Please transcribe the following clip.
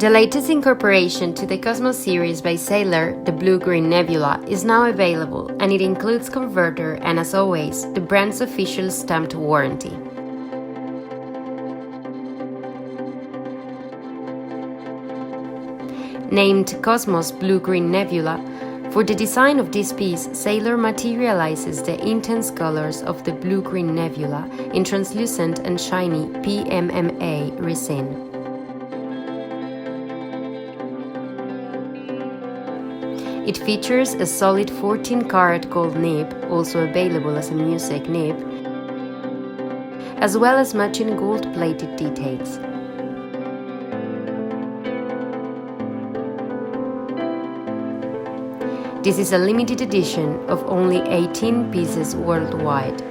The latest incorporation to the Cosmos series by Sailor, the Blue Green Nebula, is now available, and it includes converter and, as always, the brand's official stamped warranty. Named Cosmos Blue Green Nebula, for the design of this piece, Sailor materializes the intense colors of the Blue Green Nebula in translucent and shiny PMMA resin. It features a solid 14-karat gold nib, also available as a music nib, as well as matching gold-plated details. This is a limited edition of only 18 pieces worldwide.